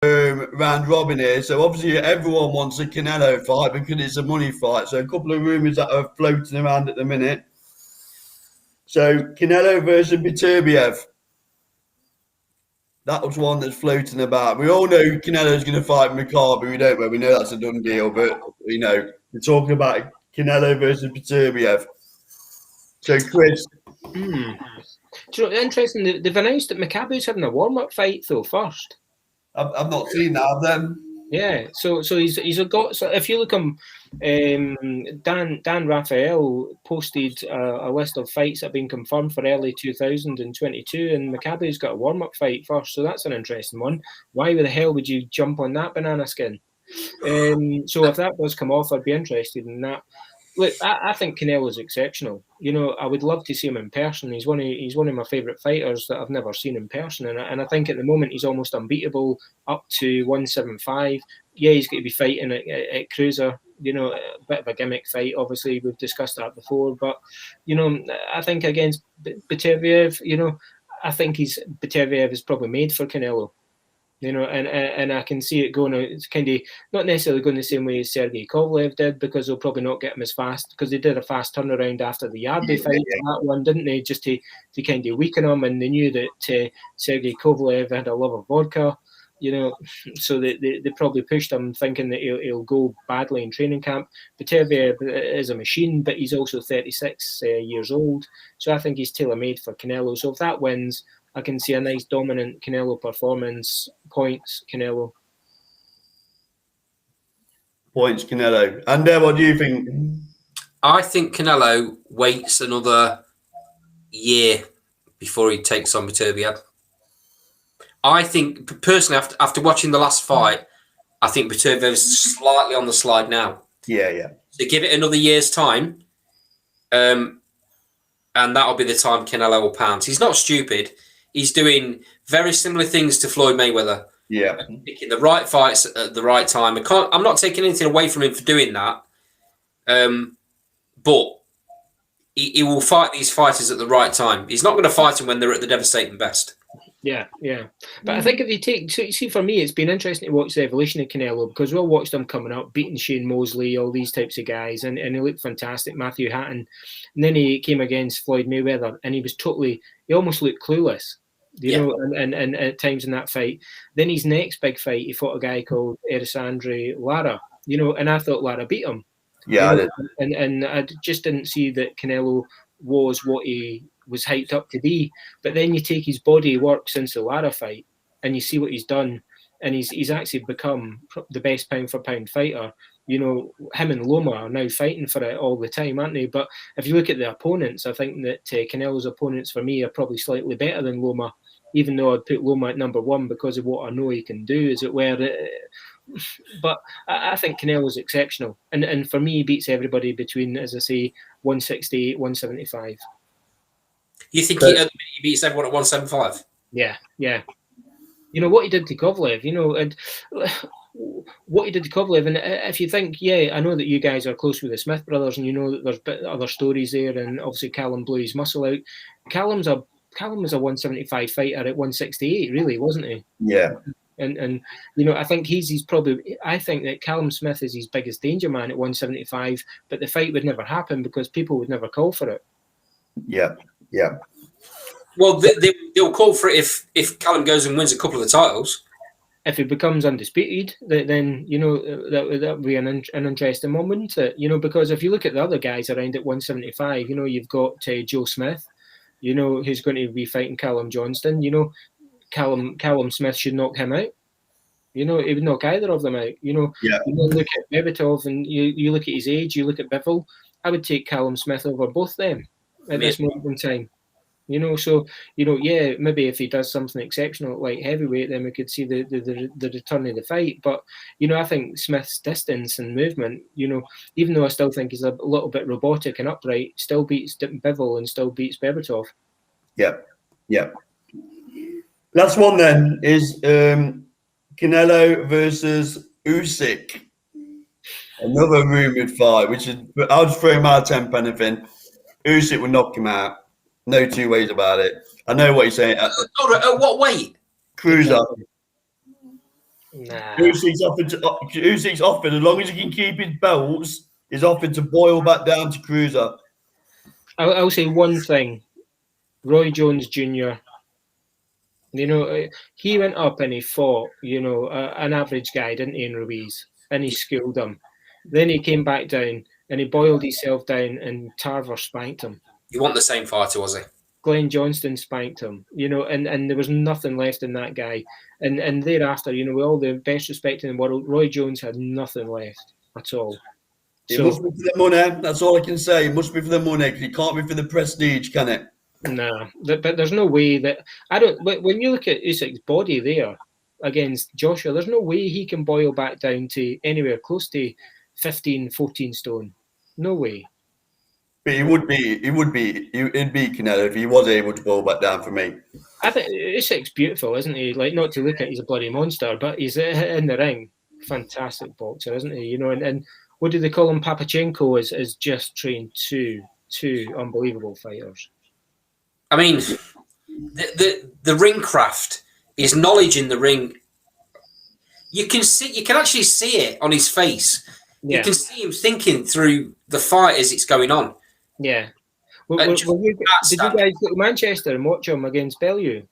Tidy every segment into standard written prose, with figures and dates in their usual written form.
round robin here. So obviously everyone wants a Canelo fight because it's a money fight. So a couple of rumours that are floating around at the minute. So Canelo versus Viterbiev. That was one that's floating about. We all know Canelo's going to fight McCarthy. We don't. We know that's a done deal. But we're talking about Canelo versus Viterbiev. So Chris. Do you know, interesting. They've announced that Makabu's having a warm-up fight though first. I've not seen that of them. Yeah, so he's got. So if you look Dan Raphael posted a list of fights that have been confirmed for early 2022, and Makabu's got a warm-up fight first. So that's an interesting one. Why the hell would you jump on that banana skin? So if that does come off, I'd be interested in that. Look, I think Canelo's exceptional. You know, I would love to see him in person. He's one of my favourite fighters that I've never seen in person, and I think at the moment he's almost unbeatable up to 175. Yeah, he's going to be fighting at cruiser. You know, a bit of a gimmick fight. Obviously, we've discussed that before, but you know, I think against Viterbiev, you know, I think Viterbiev is probably made for Canelo. You know, and I can see it going. It's kind of not necessarily going the same way as Sergey Kovalev did, because they'll probably not get him as fast, because they did a fast turnaround after the Yarde fight, that one, didn't they? Just to kind of weaken him, and they knew that Sergey Kovalev had a love of vodka, you know, so they probably pushed him thinking that he'll go badly in training camp. Viterbiev is a machine, but he's also 36 years old, so I think he's tailor-made for Canelo. So if that wins, I can see a nice dominant Canelo performance. Points, Canelo. Points, Canelo. And what do you think? I think Canelo waits another year before he takes on Viterbiev. I think, personally, after watching the last fight, I think Viterbiev is slightly on the slide now. Yeah. So give it another year's time, and that'll be the time Canelo will pounce. He's not stupid. He's doing very similar things to Floyd Mayweather. Yeah. Picking the right fights at the right time. I'm not taking anything away from him for doing that. But he will fight these fighters at the right time. He's not going to fight them when they're at the devastating best. Yeah. But I think if you take, so you see, for me, it's been interesting to watch the evolution of Canelo, because we all watched him coming up, beating Shane Mosley, all these types of guys, and he looked fantastic, Matthew Hatton. And then he came against Floyd Mayweather, and he almost looked clueless, you know, and at times in that fight. Then his next big fight, he fought a guy called Erisandre Lara, you know, and I thought Lara beat him. Yeah, you know, and I just didn't see that Canelo was what he was hyped up to be. But then you take his body work since the Lara fight, and you see what he's done, and he's actually become the best pound for pound fighter. You know, him and Loma are now fighting for it all the time, aren't they? But if you look at the opponents, I think that Canelo's opponents for me are probably slightly better than Loma, even though I'd put Loma at number one because of what I know he can do, as it were. But I think Canelo's exceptional, and for me, he beats everybody between, as I say, 168, 175. You think he beats everyone at 175? Yeah. You know what he did to Kovalev, you know, and what he did to Kovalev. And if you think, I know that you guys are close with the Smith brothers, and you know that there's other stories there, and obviously Callum blew his muscle out. Callum was a 175 fighter at 168, really, wasn't he? Yeah. And you know, I think I think that Callum Smith is his biggest danger man at 175, but the fight would never happen because people would never call for it. Yeah. Well, they'll call for it if Callum goes and wins a couple of the titles. If he becomes undisputed, then you know that would be an interesting one, wouldn't it? You know, because if you look at the other guys around at 175, you know, you've got Joe Smith, you know, who's going to be fighting Callum Johnston. You know, Callum Smith should knock him out. You know, he would knock either of them out. You know, You look at Bebetov, and you look at his age. You look at Bivol. I would take Callum Smith over both them at this moment in time. You know, so, you know, maybe if he does something exceptional at light heavyweight, then we could see the return of the fight. But, you know, I think Smith's distance and movement, you know, even though I still think he's a little bit robotic and upright, still beats Bivol and still beats Bebetov. Yeah. Last one then is Canelo versus Usyk. Another rumoured fight, which is, I'll just throw my 10 pence in. Usyk would knock him out. No two ways about it. I know what you're saying. At what weight? Cruiser. Nah. Usyk's offered, as long as he can keep his belts, he's offered to boil back down to cruiser. I'll say one thing. Roy Jones Jr., he went up and he fought, an average guy, didn't he, in Ruiz, and he schooled him. Then he came back down and he boiled himself down, and Tarver spanked him. You want the same fighter, was he? Glenn Johnston spanked him, and there was nothing left in that guy. And thereafter, with all the best respect in the world, Roy Jones had nothing left at all. It must be for the money. That's all I can say. It must be for the money. It can't be for the prestige, can it? Nah, but there's no way that I don't. When you look at Usyk's body there against Joshua, there's no way he can boil back down to anywhere close to 15, 14 stone. No way. But it'd beat Canelo if he was able to boil back down for me. I think Usyk's beautiful, isn't he? Like, not to look at, he's a bloody monster, but he's in the ring. Fantastic boxer, isn't he? And what do they call him? Papachenko is just trained two unbelievable fighters. I mean, the ring craft, his knowledge in the ring. You can actually see it on his face. Yeah. You can see him thinking through the fight as it's going on. Yeah. Did you guys go to Manchester and watch him against Bellew?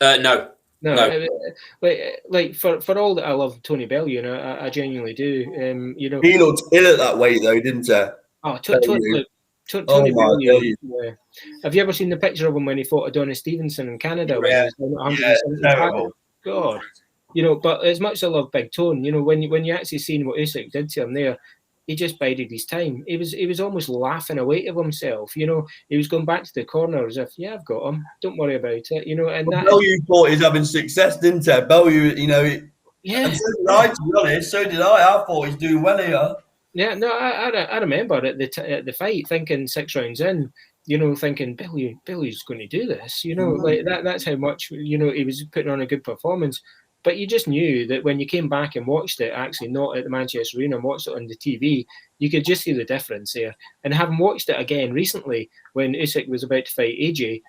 No. Like for all that I love Tony Bellew, and I genuinely do. He looked ill at that weight though, didn't he? Oh, Tony Bellew. Yeah. Have you ever seen the picture of him when he fought Adonis Stevenson in Canada? Terrible. God. But as much as I love Big Tone, when you actually seen what Usyk did to him there, he just bided his time. He was almost laughing away to himself. He was going back to the corner as if, yeah, I've got him. Don't worry about it. And Bellew thought he's having success, didn't he? Bellew, yeah. And so did I, to be honest. So did I. I thought he's doing well here. Yeah, no, I remember at the fight thinking 6 rounds in, thinking Bellew's going to do this. Like that's how much he was putting on a good performance. But you just knew that when you came back and watched it, actually not at the Manchester Arena, and watched it on the TV, you could just see the difference there. And having watched it again recently, when Usyk was about to fight AJ,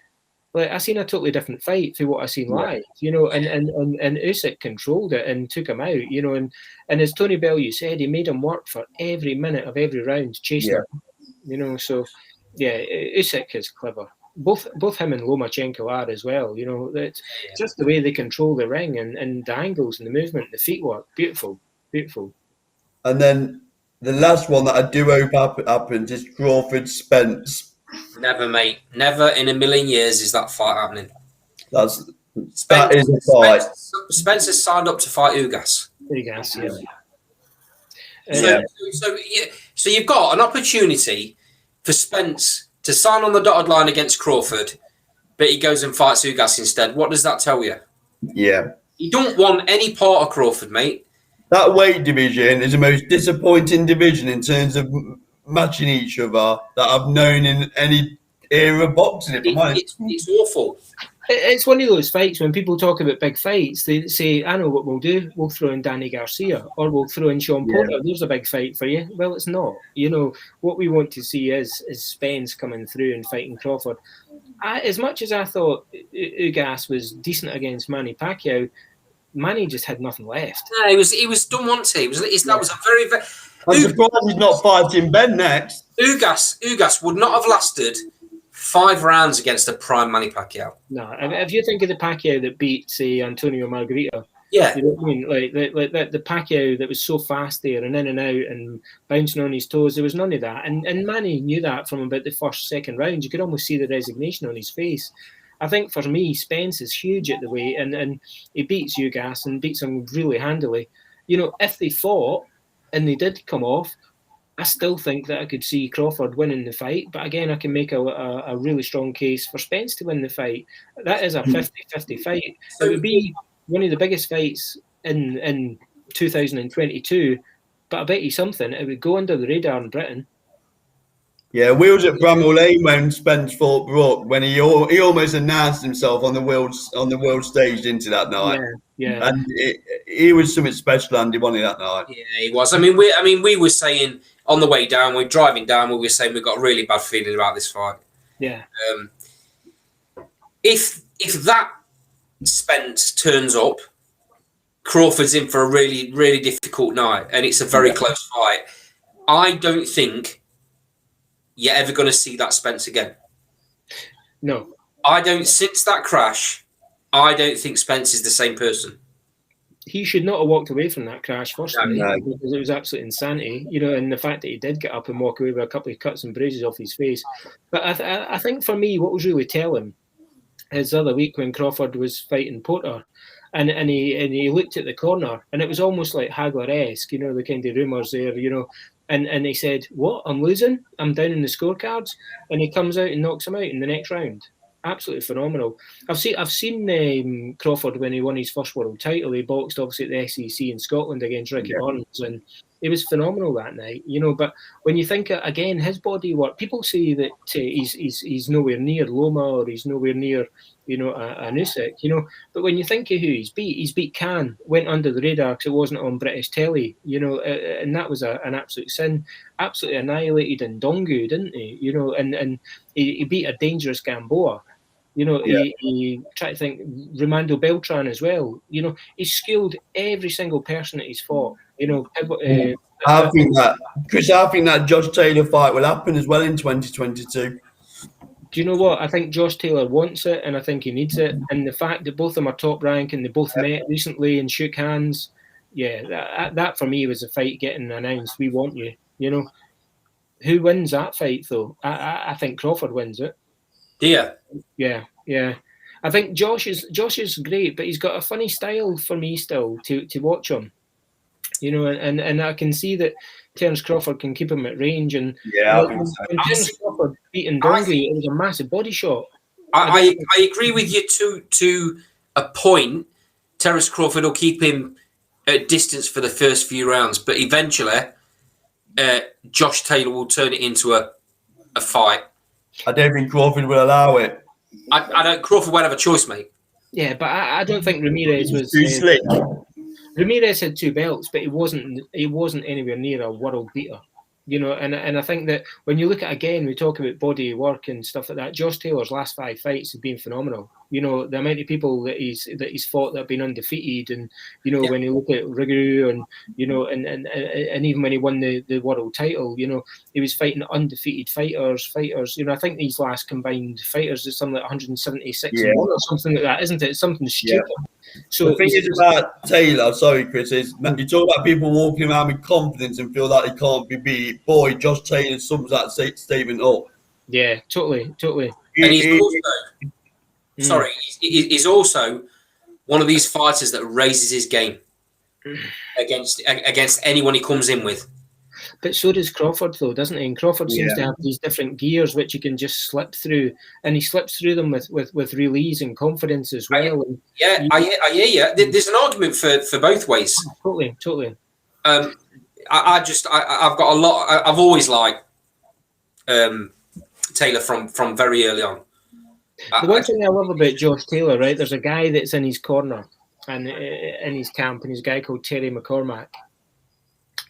like I seen a totally different fight to what I seen live, and Usyk controlled it and took him out, and as Tony Bellew said, he made him work for every minute of every round, chasing him, so yeah, Usyk is clever. Both him and Lomachenko are as well, that's just the way they control the ring and the angles and the movement, the feet work, beautiful. And then the last one that I do hope happens is Crawford Spence. Never, mate. Never in a million years is that fight happening. That is a fight. Spencer signed up to fight Ugas. Ugas, yeah. So you've got an opportunity for Spence to sign on the dotted line against Crawford, but he goes and fights Ugas instead. What does that tell you? Yeah. You don't want any part of Crawford, mate. That weight division is the most disappointing division in terms of matching each other that I've known in any era of boxing. It's awful. It's one of those fights when people talk about big fights, they say, I know what we'll do. We'll throw in Danny Garcia or we'll throw in Sean Porter. There's a big fight for you. Well, it's not. What we want to see is Spence coming through and fighting Crawford. As much as I thought Ugas was decent against Manny Pacquiao, Manny just had nothing left. No, he was done once. That was a very, very... I'm surprised he's not fighting Ben next. Ugas would not have lasted 5 rounds against a prime Manny Pacquiao. No, if you think of the Pacquiao that beat, say, Antonio Margarita, yeah, you know what I mean? Like the Pacquiao that was so fast there and in and out and bouncing on his toes, there was none of that. And Manny knew that from about the second round. You could almost see the resignation on his face. I think for me, Spence is huge at the weight, and he beats Ugas and beats him really handily. If they fought and they did come off, I still think that I could see Crawford winning the fight. But again, I can make a really strong case for Spence to win the fight. That is a 50-50 fight. It would be one of the biggest fights in 2022. But I bet you something, it would go under the radar in Britain. Yeah, we was at Bramall Lane when Spence fought Brook, when he almost announced himself on the world stage into that night. Yeah. And he was something special, Andy, wasn't he, that night? Yeah, he was. I mean, we were saying on the way down, we're driving down, we were saying we've got a really bad feeling about this fight. Yeah. If that Spence turns up Crawford's in for a really, really difficult night, and it's a very close fight. I don't think you're ever going to see that Spence again. No. Since that crash, I don't think Spence is the same person. He should not have walked away from that crash, firstly, No. because it was absolute insanity, and the fact that he did get up and walk away with a couple of cuts and bruises off his face. But I think for me, what was really telling is the other week when Crawford was fighting Porter, and he looked at the corner, and it was almost like Hagler-esque, the kind of rumours there, and he said, "What? I'm losing? I'm down in the scorecards," and he comes out and knocks him out in the next round. Absolutely phenomenal. I've seen Crawford when he won his first world title. He boxed obviously at the SEC in Scotland against Ricky Burns, and it was phenomenal that night. But when you think again, his body work, people say that he's nowhere near Loma or he's nowhere near an Usyk. But when you think of who he's beat Khan, went under the radar because it wasn't on British telly. And that was an absolute sin. Absolutely annihilated Ndongu, didn't he? And he beat a dangerous Gamboa. He tried to think Romando Beltran as well. He's skilled every single person that he's fought. I think that Josh Taylor fight will happen as well in 2022. Do you know what? I think Josh Taylor wants it, and I think he needs it. And the fact that both of them are top rank and they both met recently and shook hands, that for me was a fight getting announced. We want you. Who wins that fight though? I think Crawford wins it. Yeah. I think Josh is great, but he's got a funny style for me still to watch him. And I can see that Terence Crawford can keep him at range. And I think so. When Terence Crawford beating Dongley, it was a massive body shot. I agree with you to a point. Terence Crawford will keep him at distance for the first few rounds, but eventually Josh Taylor will turn it into a fight. I don't think Crawford will allow it. I don't. Crawford won't have a choice, mate. Yeah, but I don't think Ramirez was too slick. Ramirez had 2 belts, but he wasn't anywhere near a world beater. And I think that when you look at, again, we talk about body work and stuff like that, Josh Taylor's last 5 fights have been phenomenal. The amount of people that he's fought that have been undefeated, and when you look at Rigu and and even when he won the world title, he was fighting undefeated fighters. I think these last combined fighters is something like 176 or something like that, isn't it? It's something stupid. So the thing is about Taylor, sorry Chris, is you talk about people walking around with confidence and feel like they can't be beat. Boy, Josh Taylor sums that statement up. Yeah, totally. And he's also one of these fighters that raises his game against anyone he comes in with. But so does Crawford, though, doesn't he? And Crawford seems to have these different gears which he can just slip through, and he slips through them with real ease and confidence as well. I hear you. There's an argument for both ways. Totally. I've got a lot. I've always liked Taylor from very early on. The one thing I love about Josh Taylor, right? There's a guy that's in his corner and in his camp, and he's a guy called Terry McCormack.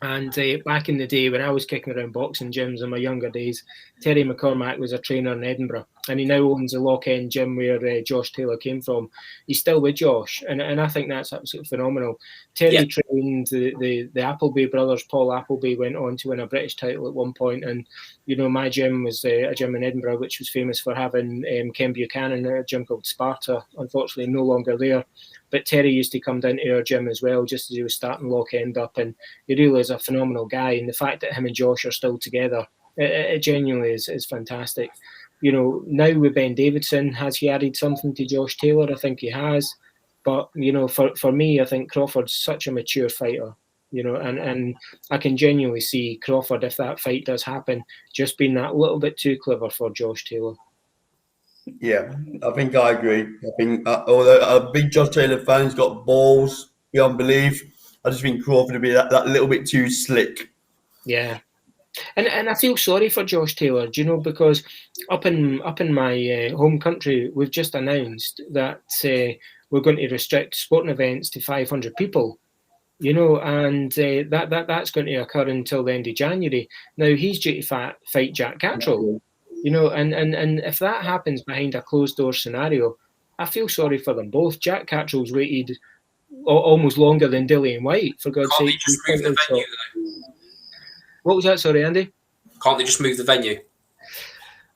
And back in the day when I was kicking around boxing gyms in my younger days, Terry McCormack was a trainer in Edinburgh, and he now owns a Lock End gym where Josh Taylor came from. He's still with Josh, and I think that's absolutely phenomenal. Terry trained the Appleby brothers. Paul Appleby went on to win a British title at one point, and my gym was a gym in Edinburgh which was famous for having Ken Buchanan, a gym called Sparta, unfortunately no longer there. But Terry used to come down to our gym as well, just as he was starting Lock End up, and he really is a phenomenal guy. And the fact that him and Josh are still together, it genuinely is fantastic. Now with Ben Davidson, has he added something to Josh Taylor? I think he has. But, for me, I think Crawford's such a mature fighter, and I can genuinely see Crawford, if that fight does happen, just being that little bit too clever for Josh Taylor. Yeah, I think I agree. I think although a big Josh Taylor fan, he's got balls beyond belief. I just think Crawford would be that little bit too slick. Yeah. And I feel sorry for Josh Taylor, because up in my home country, we've just announced that we're going to restrict sporting events to 500 people, and that's going to occur until the end of January. Now, he's due to fight Jack Catterall, and if that happens behind a closed-door scenario, I feel sorry for them both. Jack Catterall's waited almost longer than Dillian White, for God's Can't they sake. just move the venue, though? What was that? Sorry, Andy? Can't they just move the venue?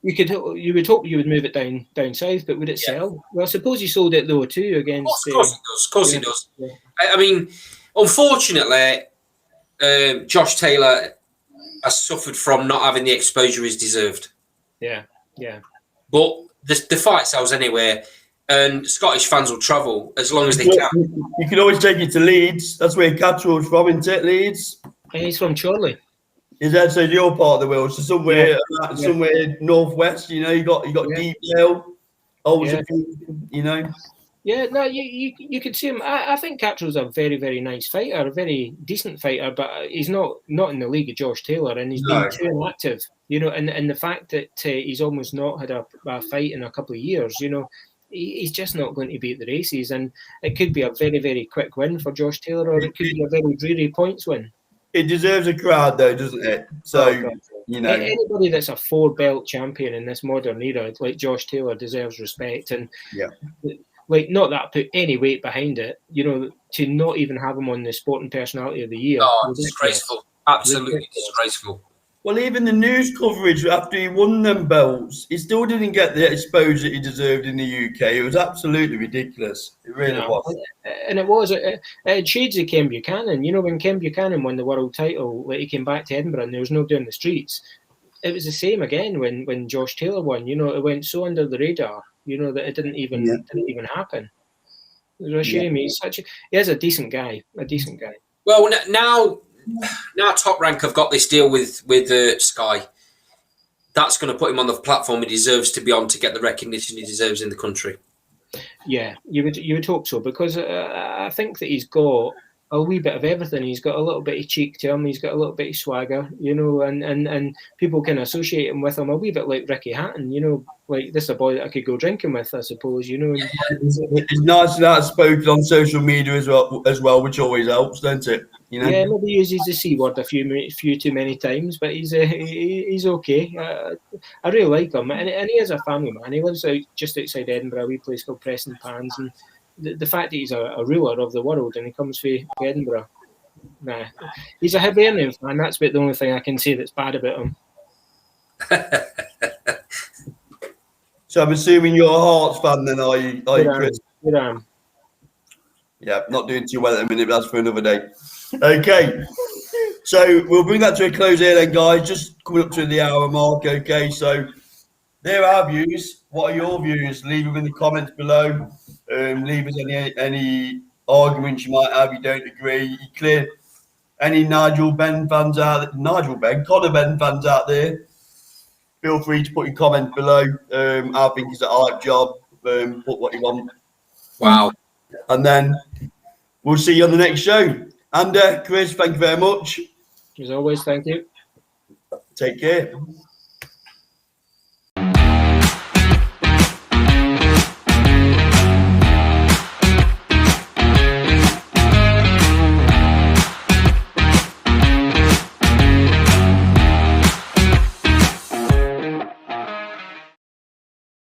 You would hope you would move it down south, but would it sell? Well, I suppose he sold it though too against. Of course he does. Of course he does. Yeah. I mean, unfortunately, Josh Taylor has suffered from not having the exposure he's deserved. Yeah. But the fight sells anyway, and Scottish fans will travel as long as they can. You can always take it to Leeds. That's where Catchall's from, isn't it? Leeds. And he's from Chorley. Is that so? Your part of the world, so somewhere northwest. You know, you got Deepdale, you know. Yeah, no, you could see him. I think Catchall's a very, very nice fighter, a very decent fighter, but he's not in the league of Josh Taylor, and he's been too inactive. You know, and the fact that he's almost not had a fight in a couple of years, you know, he's just not going to be at the races, and it could be a very, very quick win for Josh Taylor, or it could be a very dreary points win. It deserves a crowd, though, doesn't it? So, you know, anybody that's a 4-belt champion in this modern era, like Josh Taylor, deserves respect. And like, not that I put any weight behind it, you know, to not even have him on the Sporting Personality of the Year. Oh, disgraceful! Absolutely disgraceful. Well, even the news coverage after he won them belts, he still didn't get the exposure he deserved in the UK. It was absolutely ridiculous. It really was. And it was. It shades of Ken Buchanan. You know, when Ken Buchanan won the world title, like, he came back to Edinburgh and there was nobody on the streets. It was the same again when Josh Taylor won. You know, it went so under the radar, you know, that it didn't even happen. It was a shame. He is a decent guy. Well, now Top Rank have got this deal with Sky. That's going to put him on the platform he deserves to be on, to get the recognition he deserves in the country. Yeah, you would hope so, because I think that he's got a wee bit of everything. He's got a little bit of cheek to him. He's got a little bit of swagger, you know, and people can associate him with him a wee bit like Ricky Hatton, you know, like, this is a boy that I could go drinking with, I suppose, you know. It's nice that it's spoken on social media as well, which always helps, doesn't it? You know? Yeah, maybe he uses the C word a few too many times, but he's okay. I really like him, and he is a family man. He lives just outside Edinburgh, a wee place called Preston Pans, and the fact that he's a ruler of the world and he comes from Edinburgh, he's a Hibernian fan. That's about the only thing I can say that's bad about him. So I'm assuming you're a Hearts fan then, are you, Chris? Good on. Yeah, not doing too well at the minute, but that's for another day. Okay, so we'll bring that to a close here then, guys. Just coming up to the hour mark. Okay, so there are our views. What are your views? Leave them in the comments below. Leave us any arguments you might have. You don't agree. You clear any Connor Ben fans out there. Feel free to put your comment below. I think it's a hype job. Put what you want. Wow. And then we'll see you on the next show. And Chris, thank you very much. As always, thank you. Take care.